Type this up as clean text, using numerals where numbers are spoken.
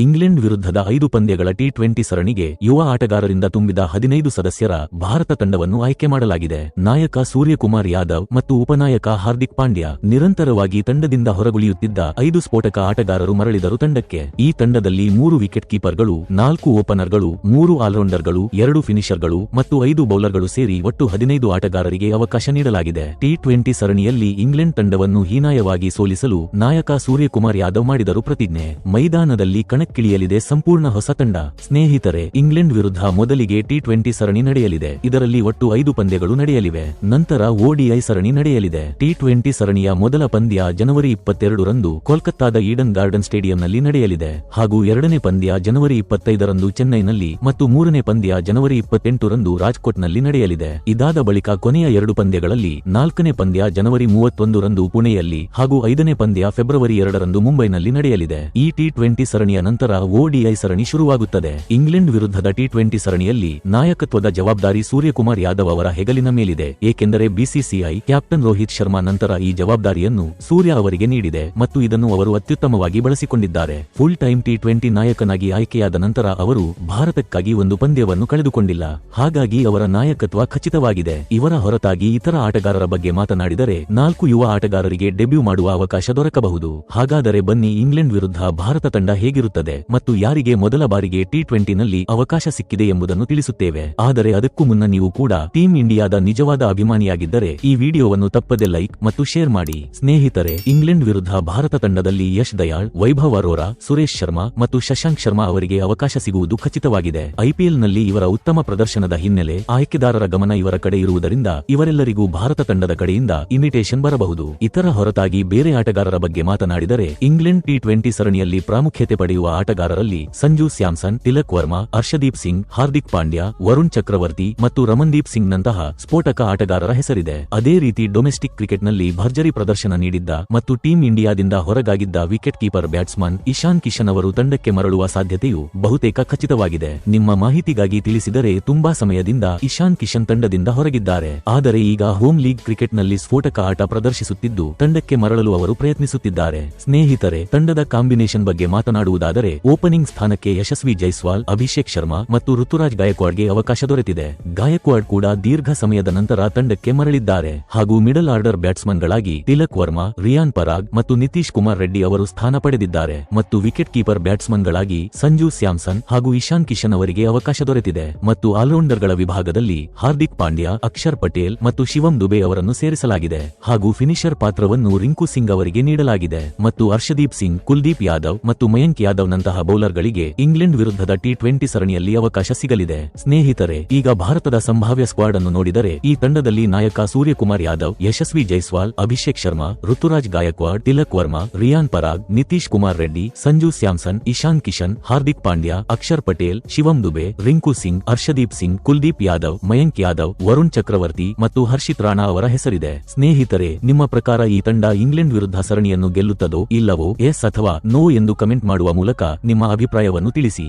England ವಿರುದ್ಧದ 5 ಪಂದ್ಯಗಳ T20 ಸರಣಿಗೆ ಯುವ ಆಟಗಾರರಿಂದ ತುಂಬಿದ 15 ಸದಸ್ಯರ ಭಾರತ ತಂಡವನ್ನು ಆಯ್ಕೆ ಮಾಡಲಾಗಿದೆ. ನಾಯಕ ಸೂರ್ಯಕುಮಾರ್ ಯಾದವ್ ಮತ್ತು ಉಪನಾಯಕ ಹಾರ್ದಿಕ್ ಪಾಂಡ್ಯ ನಿರಂತರವಾಗಿ ತಂಡದಿಂದ ಹೊರಗುಳಿಯುತ್ತಿದ್ದ 5 ಸ್ಫೋಟಕ ಆಟಗಾರರು ಮರಳಿದರು ತಂಡಕ್ಕೆ. ಈ ತಂಡದಲ್ಲಿ 3 ವಿಕೆಟ್ ಕೀಪರ್ಗಳು, 4 ಓಪನರ್ಗಳು, 3 ಆಲ್ರೌಂಡರ್ಗಳು, 2 ಫಿನಿಷರ್ಗಳು ಮತ್ತು 5 ಬೌಲರ್ಗಳು ಸೇರಿ ಒಟ್ಟು 15 ಆಟಗಾರರಿಗೆ ಅವಕಾಶ ನೀಡಲಾಗಿದೆ. ಟಿ20 ಸರಣಿಯಲ್ಲಿ ಇಂಗ್ಲೆಂಡ್ ತಂಡವನ್ನು ಹೀನಾಯವಾಗಿ ಸೋಲಿಸಲು ನಾಯಕ ಸೂರ್ಯಕುಮಾರ್ ಯಾದವ್ ಮಾಡಿದರು ಪ್ರತಿಜ್ಞೆ. ಮೈದಾನದಲ್ಲಿ ಕಣಕ್ಕಿಳಿಯಲಿದೆ ಸಂಪೂರ್ಣ ಹೊಸ ತಂಡ. ಸ್ನೇಹಿತರೆ, ಇಂಗ್ಲೆಂಡ್ ವಿರುದ್ಧ ಮೊದಲಿಗೆ ಟಿ20 ಸರಣಿ ನಡೆಯಲಿದೆ. ಇದರಲ್ಲಿ ಒಟ್ಟು 5 ಪಂದ್ಯಗಳು ನಡೆಯಲಿವೆ. ನಂತರ ಓಡಿಐ ಸರಣಿ ನಡೆಯಲಿದೆ. ಟಿ20 ಸರಣಿಯ ಮೊದಲ ಪಂದ್ಯ ಜನವರಿ 22 ರಂದು ಕೋಲ್ಕತ್ತಾದ ಈಡನ್ ಗಾರ್ಡನ್ ಸ್ಟೇಡಿಯಂನಲ್ಲಿ ನಡೆಯಲಿದೆ ಹಾಗೂ ಎರಡನೇ ಪಂದ್ಯ ಜನವರಿ 25 ರಂದು ಚೆನ್ನೈನಲ್ಲಿ ಮತ್ತು ಮೂರನೇ ಪಂದ್ಯ ಜನವರಿ 28 ರಂದು ರಾಜ್ಕೋಟ್ನಲ್ಲಿ ನಡೆಯಲಿದೆ. ಇದಾದ ಬಳಿಕ ಕೊನೆಯ 2 ಪಂದ್ಯಗಳಲ್ಲಿ 4ನೇ ಪಂದ್ಯ ಜನವರಿ 31 ರಂದು ಪುಣೆಯಲ್ಲಿ ಹಾಗೂ 5ನೇ ಪಂದ್ಯ ಫೆಬ್ರವರಿ 2 ರಂದು ಮುಂಬೈನಲ್ಲಿ ನಡೆಯಲಿದೆ. ಈ ಟಿ20 ಸರಣಿಯ ನಂತರ ಓಡಿಐ ಸರಣಿ ಶುರುವಾಗುತ್ತದೆ. ಇಂಗ್ಲೆಂಡ್ ವಿರುದ್ಧದ ಟಿ20 ಸರಣಿಯಲ್ಲಿ ನಾಯಕತ್ವದ ಜವಾಬ್ದಾರಿ ಸೂರ್ಯಕುಮಾರ್ ಯಾದವ್ ಅವರ ಹೆಗಲಿನ ಮೇಲಿದೆ. ಏಕೆಂದರೆ ಬಿಸಿಸಿಐ ಕ್ಯಾಪ್ಟನ್ ರೋಹಿತ್ ಶರ್ಮಾ ನಂತರ ಈ ಜವಾಬ್ದಾರಿಯನ್ನು ಸೂರ್ಯ ಅವರಿಗೆ ನೀಡಿದೆ ಮತ್ತು ಇದನ್ನು ಅವರು ಅತ್ಯುತ್ತಮವಾಗಿ ಬಳಸಿಕೊಂಡಿದ್ದಾರೆ. ಫುಲ್ ಟೈಮ್ ಟಿ20 ನಾಯಕನಾಗಿ ಆಯ್ಕೆಯಾದ ನಂತರ ಅವರು ಭಾರತಕ್ಕಾಗಿ ಒಂದು ಪಂದ್ಯವನ್ನು ಕಳೆದುಕೊಂಡಿಲ್ಲ. ಹಾಗಾಗಿ ಅವರ ನಾಯಕತ್ವ ಖಚಿತವಾಗಿದೆ. ಇವರ ಹೊರತಾಗಿ ಇತರ ಆಟಗಾರರ ಬಗ್ಗೆ ಮಾತನಾಡಿದರೆ 4 ಯುವ ಆಟಗಾರರಿಗೆ ಡೆಬ್ಯೂ ಮಾಡುವ ಅವಕಾಶ ದೊರಕಬಹುದು. ಹಾಗಾದರೆ ಬನ್ನಿ, ಇಂಗ್ಲೆಂಡ್ ವಿರುದ್ಧ ಭಾರತ ತಂಡ ಹೇಗಿರುತ್ತದೆ ಮತ್ತು ಯಾರಿಗೆ ಮೊದಲ ಬಾರಿಗೆ ಟಿ20ನಲ್ಲಿ ಅವಕಾಶ ಸಿಕ್ಕಿದೆ ಎಂಬುದನ್ನು ತಿಳಿಸುತ್ತೇವೆ. ಆದರೆ ಅದಕ್ಕೂ ಮುನ್ನ ನೀವು ಕೂಡ ಟೀಮ್ ಇಂಡಿಯಾದ ನಿಜವಾದ ಅಭಿಮಾನಿಯಾಗಿದ್ದರೆ ಈ ವಿಡಿಯೋವನ್ನು ತಪ್ಪದೆ ಲೈಕ್ ಮತ್ತು ಶೇರ್ ಮಾಡಿ. ಸ್ನೇಹಿತರೆ, ಇಂಗ್ಲೆಂಡ್ ವಿರುದ್ಧ ಭಾರತ ತಂಡದಲ್ಲಿ ಯಶ್ ದಯಾಳ್, ವೈಭವ್ ಅರೋರಾ, ಸುರೇಶ್ ಶರ್ಮಾ ಮತ್ತು ಶಶಾಂಕ್ ಶರ್ಮಾ ಅವರಿಗೆ ಅವಕಾಶ ಸಿಗುವುದು ಖಚಿತವಾಗಿದೆ. ಐಪಿಎಲ್ನಲ್ಲಿ ಇವರ ಉತ್ತಮ ಪ್ರದರ್ಶನದ ಹಿನ್ನೆಲೆ ಆಯ್ಕೆದಾರರ ಗಮನ ಇವರ ಕಡೆ ಇರುವುದರಿಂದ ಇವರೆಲ್ಲರಿಗೂ ಭಾರತ ತಂಡದ ಕಡೆಯಿಂದ ಇನ್ವಿಟೇಷನ್ ಬರಬಹುದು. ಇತರ ಹೊರತಾಗಿ ಬೇರೆ ಆಟಗಾರರ ಬಗ್ಗೆ ಮಾತನಾಡಿದರೆ ಇಂಗ್ಲೆಂಡ್ ಟಿ20 ಸರಣಿಯಲ್ಲಿ ಪ್ರಾಮುಖ್ಯತೆ ಪಡೆಯುವ ಆಟಗಾರರಲ್ಲಿ ಸಂಜು ಸ್ಯಾಮ್ಸನ್, ತಿಲಕ್ ವರ್ಮಾ, ಹರ್ಷದೀಪ್ ಸಿಂಗ್, ಹಾರ್ದಿಕ್ ಪಾಂಡ್ಯ, ವರುಣ್ ಚಕ್ರವರ್ತಿ ಮತ್ತು ರಮನ್ದೀಪ್ ಸಿಂಗ್ ನಂತಹ ಸ್ಫೋಟಕ ಆಟಗಾರರ ಹೆಸರಿದೆ. ಅದೇ ರೀತಿ ಡೊಮೆಸ್ಟಿಕ್ ಕ್ರಿಕೆಟ್ನಲ್ಲಿ ಭರ್ಜರಿ ಪ್ರದರ್ಶನ ನೀಡಿದ್ದ ಮತ್ತು ಟೀಮ್ ಇಂಡಿಯಾದಿಂದ ಹೊರಗಾಗಿದ್ದ wicket keeper batsman Ishan Kishan ಅವರು ತಂಡಕ್ಕೆ ಮರಳುವ ಸಾಧ್ಯತೆಯು ಬಹುತೇಕ ಖಚಿತವಾಗಿದೆ. ನಿಮ್ಮ ಮಾಹಿತಿಗಾಗಿ ತಿಳಿಸಿದರೆ ತುಂಬಾ ಸಮಯದಿಂದ ಇಶಾನ್ ಕಿಶನ್ ತಂಡದಿಂದ ಹೊರಗಿದ್ದಾರೆ. ಆದರೆ ಈಗ ಹೋಮ್ ಲೀಗ್ ಕ್ರಿಕೆಟ್ನಲ್ಲಿ ಸ್ಫೋಟಕ ಆಟ ಪ್ರದರ್ಶಿಸುತ್ತಿದ್ದು ತಂಡಕ್ಕೆ ಮರಳಲು ಅವರು ಪ್ರಯತ್ನಿಸುತ್ತಿದ್ದಾರೆ. ಸ್ನೇಹಿತರೆ, ತಂಡದ ಕಾಂಬಿನೇಷನ್ ಬಗ್ಗೆ ಮಾತನಾಡುವುದಾದರೆ ಓಪನಿಂಗ್ ಸ್ಥಾನಕ್ಕೆ ಯಶಸ್ವಿ ಜೈಸ್ವಾಲ್, ಅಭಿಷೇಕ್ ಶರ್ಮಾ ಮತ್ತು ಋತುರಾಜ್ ಗಾಯಕ್ವಾಡ್ಗೆ ಅವಕಾಶ ದೊರೆತಿದೆ. ಗಾಯಕ್ವಾಡ್ ಕೂಡ ದೀರ್ಘ ಸಮಯದ ನಂತರ ತಂಡಕ್ಕೆ ಮರಳಿದ್ದಾರೆ ಹಾಗೂ ಮಿಡಲ್ ಆರ್ಡರ್ ಬ್ಯಾಟ್ಸ್ಮನ್ಗಳಾಗಿ ತಿಲಕ್ ವರ್ಮಾ, ರಿಯಾನ್ ಪರಾಗ್ ಮತ್ತು ನಿತೀಶ್ ಕುಮಾರ್ ರೆಡ್ಡಿ ಅವರು ಸ್ಥಾನ ಪಡೆದಿದ್ದಾರೆ ಮತ್ತು ವಿಕೆಟ್ ಕೀಪರ್ ಬ್ಯಾಟ್ಸ್ಮನ್ಗಳಾಗಿ ಸಂಜು ಸ್ಯಾಮ್ಸನ್ ಹಾಗೂ ಇಶಾನ್ ಕಿಶನ್ ಅವರಿಗೆ ಅವಕಾಶ ದೊರೆತಿದೆ ಮತ್ತು ಆಲ್ರೌಂಡರ್ಗಳ ವಿಭಾಗದಲ್ಲಿ ಹಾರ್ದಿಕ್ ಪಾಂಡ್ಯ, ಅಕ್ಷರ್ ಪಟೇಲ್ ಮತ್ತು ಶಿವಂ ದುಬೆ ಅವರನ್ನು ಸೇರಿಸಲಾಗಿದೆ ಹಾಗೂ ಫಿನಿಷರ್ ಪಾತ್ರವನ್ನು ರಿಂಕು ಸಿಂಗ್ ಅವರಿಗೆ ನೀಡಲಾಗಿದೆ ಮತ್ತು ಹರ್ಷದೀಪ್ ಸಿಂಗ್, ಕುಲ್ದೀಪ್ ಯಾದವ್ ಮತ್ತು ಮಯಾಂಕ್ ಯಾದವ್ ನಂತಹ ಬೌಲರ್ಗಳಿಗೆ ಇಂಗ್ಲೆಂಡ್ ವಿರುದ್ಧದ ಟಿ20 ಸರಣಿಯಲ್ಲಿ ಅವಕಾಶ ಸಿಗಲಿದೆ. ಸ್ನೇಹಿತರೆ, ಈಗ ಭಾರತದ ಸಂಭಾವ್ಯ ಸ್ಕ್ವಾಡ್ ಅನ್ನು ನೋಡಿದರೆ ಈ ತಂಡದಲ್ಲಿ ನಾಯಕ ಸೂರ್ಯಕುಮಾರ್ ಯಾದವ್, ಯಶಸ್ವಿ ಜೈಸ್ವಾಲ್, ಅಭಿಷೇಕ್ ಶರ್ಮಾ, ಋತುರಾಜ್ ಗಾಯಕ್ವಾಡ್, ತಿಲಕ್ ವರ್ಮಾ, ರಿಯಾನ್ ಪರಾಗ್, ನಿತೀಶ್ ಕುಮಾರ್ ರೆಡ್ಡಿ, ಸಂಜು ಸ್ಯಾಮ್ಸನ್, ಇಶಾನ್ ಕಿಶನ್, ಹಾರ್ದಿಕ್ ಪಾಂಡ್ಯ, ಅಕ್ಷರ್ ಪಟೇಲ್, ಶಿವಂ ದುಬೆ, ರಿಂಕು ಸಿಂಗ್, ಹರ್ಷದೀಪ್ ಸಿಂಗ್, ಕುಲ್ದೀಪ್ ಯಾದವ್, ಮಯಾಂಕ್ ಯಾದವ್, ವರುಣ್ ಚಕ್ರವರ್ತಿ ಮತ್ತು ಹರ್ಷಿತ್ ರಾಣಾ ಅವರ ಹೆಸರಿದೆ. ಸ್ನೇಹಿತರೆ, ನಿಮ್ಮ ಪ್ರಕಾರ ಈ ತಂಡ ಇಂಗ್ಲೆಂಡ್ ವಿರುದ್ಧ ಸರಣಿಯನ್ನು ಗೆಲ್ಲುತ್ತದೋ ಇಲ್ಲವೋ, ಎಸ್ ಅಥವಾ ನೋ ಎಂದು ಕಮೆಂಟ್ ಮಾಡುವ ಮೂಲಕ ನಿಮ್ಮ ಅಭಿಪ್ರಾಯವನ್ನು ತಿಳಿಸಿ.